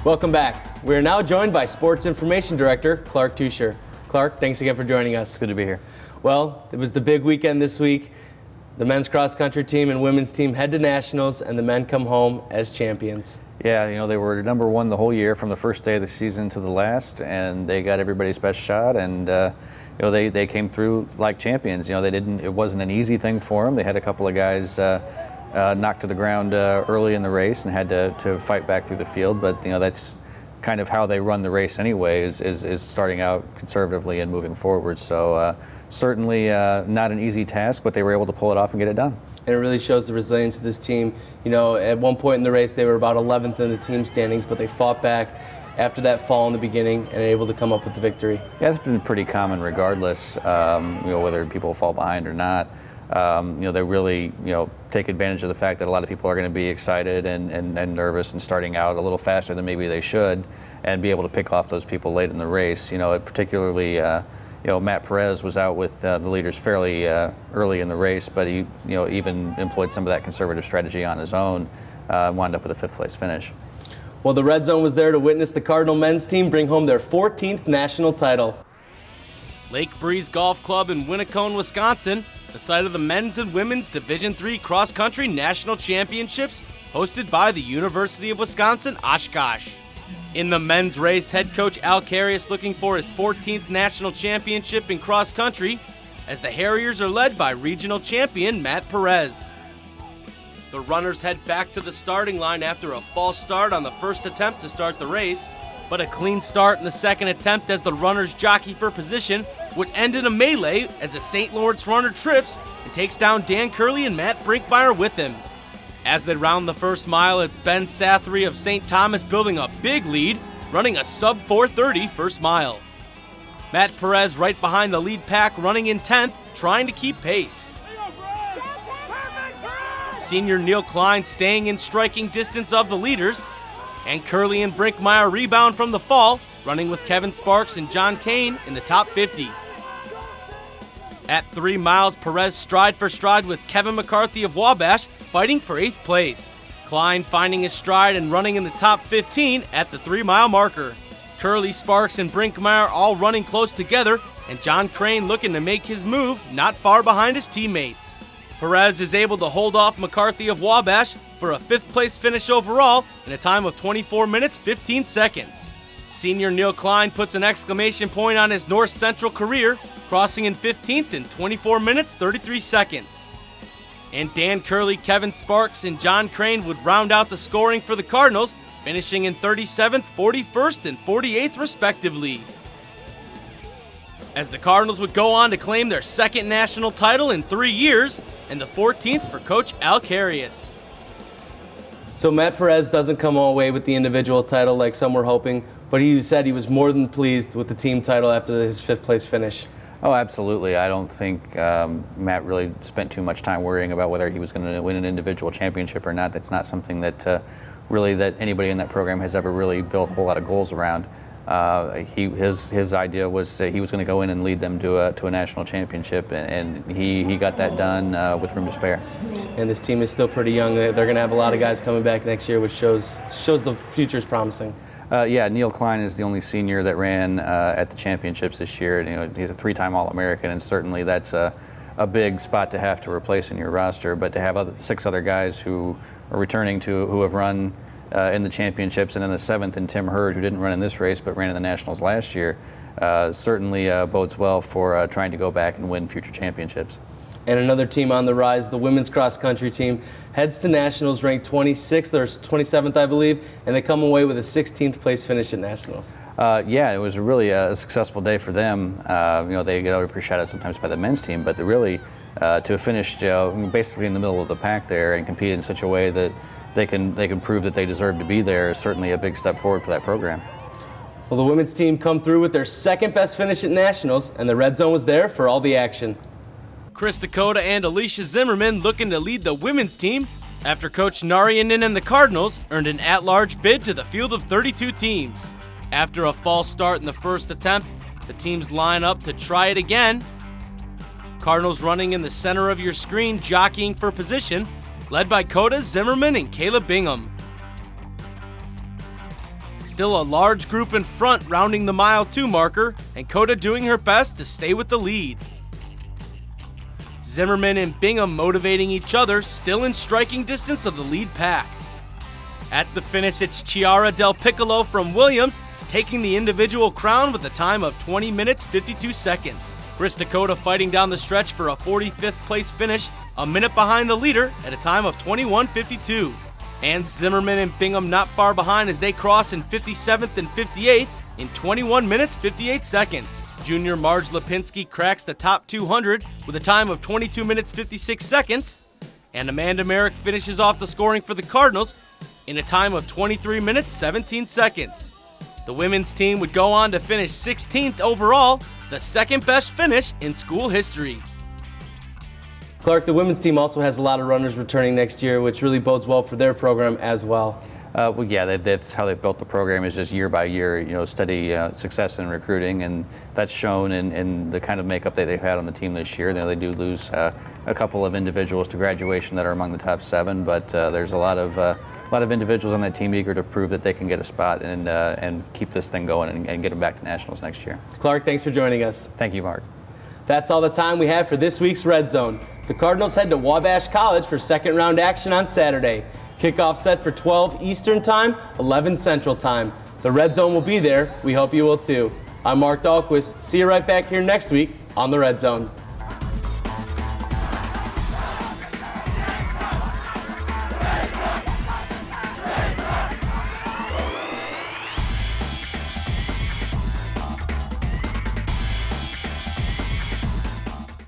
Welcome back. We are now joined by Sports Information Director Clark Teuscher. Clark, thanks again for joining us. It's good to be here. Well, it was the big weekend this week. The men's cross-country team and women's team head to nationals, and the men come home as champions. Yeah, you know, they were #1 the whole year from the first day of the season to the last, and they got everybody's best shot, and you know, they came through like champions. You know, it wasn't an easy thing for them. They had a couple of guys knocked to the ground early in the race and had to fight back through the field, but you know, that's kind of how they run the race anyway, is starting out conservatively and moving forward. So certainly not an easy task, but they were able to pull it off and get it done. And it really shows the resilience of this team. You know, at one point in the race, they were about 11th in the team standings, but they fought back after that fall in the beginning and able to come up with the victory. Yeah, it's been pretty common regardless, you know, whether people fall behind or not. You know, they really, you know, take advantage of the fact that a lot of people are going to be excited and nervous and starting out a little faster than maybe they should, and be able to pick off those people late in the race. You know, particularly, you know, Matt Perez was out with the leaders fairly early in the race, but he, you know, even employed some of that conservative strategy on his own, wound up with a 5th place finish. Well, the Red Zone was there to witness the Cardinal men's team bring home their 14th national title. Lake Breeze Golf Club in Winnacone, Wisconsin, the site of the men's and women's Division III cross-country national championships hosted by the University of Wisconsin Oshkosh. In the men's race, head coach Al Carius looking for his 14th national championship in cross-country, as the Harriers are led by regional champion Matt Perez. The runners head back to the starting line after a false start on the first attempt to start the race, but a clean start in the second attempt as the runners jockey for position would end in a melee as a St. Lawrence runner trips and takes down Dan Curley and Matt Brinkmeyer with him. As they round the first mile, it's Ben Sathry of St. Thomas building a big lead, running a sub 4:30 first mile. Matt Perez right behind the lead pack, running in 10th, trying to keep pace. Senior Neil Klein staying in striking distance of the leaders, and Curley and Brinkmeyer rebound from the fall, running with Kevin Sparks and John Kane in the top 50. At 3 miles, Perez stride for stride with Kevin McCarthy of Wabash, fighting for 8th place. Klein finding his stride and running in the top 15 at the 3-mile marker. Curley, Sparks, and Brinkmeyer all running close together, and John Crane looking to make his move not far behind his teammates. Perez is able to hold off McCarthy of Wabash for a 5th place finish overall in a time of 24 minutes 15 seconds. Senior Neil Klein puts an exclamation point on his North Central career, crossing in 15th in 24 minutes 33 seconds. And Dan Curley, Kevin Sparks, and John Crane would round out the scoring for the Cardinals, finishing in 37th, 41st, and 48th respectively. As the Cardinals would go on to claim their 2nd national title in 3 years, and the 14th for Coach Al Carius. So Matt Perez doesn't come away with the individual title like some were hoping, but he said he was more than pleased with the team title after his 5th place finish. Oh, absolutely. I don't think Matt really spent too much time worrying about whether he was going to win an individual championship or not. That's not something that really that anybody in that program has ever really built a whole lot of goals around. His idea was he was going to go in and lead them to a national championship, and he got that done with room to spare. And this team is still pretty young. They're going to have a lot of guys coming back next year, which shows the future is promising. Yeah, Neil Klein is the only senior that ran at the championships this year. You know, he's a 3-time All-American, and certainly that's a big spot to have to replace in your roster. But to have 6 other guys who are returning who have run in the championships, and then the 7th in Tim Hurd, who didn't run in this race but ran in the Nationals last year, certainly bodes well for trying to go back and win future championships. And another team on the rise, the women's cross-country team, heads to Nationals ranked 26th or 27th, I believe, and they come away with a 16th place finish at Nationals. Yeah, it was really a successful day for them. You know, they get overshadowed sometimes by the men's team, but really to have finished basically in the middle of the pack there and compete in such a way that they can prove that they deserve to be there is certainly a big step forward for that program. Well, the women's team come through with their 2nd best finish at Nationals, and the Red Zone was there for all the action. Chris Dakota and Alicia Zimmerman looking to lead the women's team after Coach Narianen and the Cardinals earned an at-large bid to the field of 32 teams. After a false start in the first attempt, the teams line up to try it again. Cardinals running in the center of your screen, jockeying for position, led by Coda Zimmerman and Caleb Bingham. still a large group in front rounding the mile 2 marker, and Coda doing her best to stay with the lead. Zimmerman and Bingham motivating each other, still in striking distance of the lead pack. At the finish, it's Chiara Del Piccolo from Williams taking the individual crown with a time of 20 minutes 52 seconds. Krista Coda fighting down the stretch for a 45th place finish, a minute behind the leader at a time of 21:52. And Zimmerman and Bingham not far behind as they cross in 57th and 58th in 21 minutes 58 seconds. Junior Marge Lipinski cracks the top 200 with a time of 22 minutes 56 seconds. And Amanda Merrick finishes off the scoring for the Cardinals in a time of 23 minutes 17 seconds. The women's team would go on to finish 16th overall, the second best finish in school history. Clark, the women's team also has a lot of runners returning next year, which really bodes well for their program as well. Well, yeah, that's how they've built the program, is just year by year, steady success in recruiting, and that's shown in the kind of makeup that they've had on the team this year. They do lose a couple of individuals to graduation that are among the top 7, but there's a lot of individuals on that team eager to prove that they can get a spot and keep this thing going and get them back to nationals next year. Clark, thanks for joining us. Thank you, Mark. That's all the time we have for this week's Red Zone. The Cardinals head to Wabash College for second round action on Saturday. Kickoff set for 12 Eastern Time, 11 Central Time. The Red Zone will be there. We hope you will too. I'm Marc Dahlquist. See you right back here next week on the Red Zone.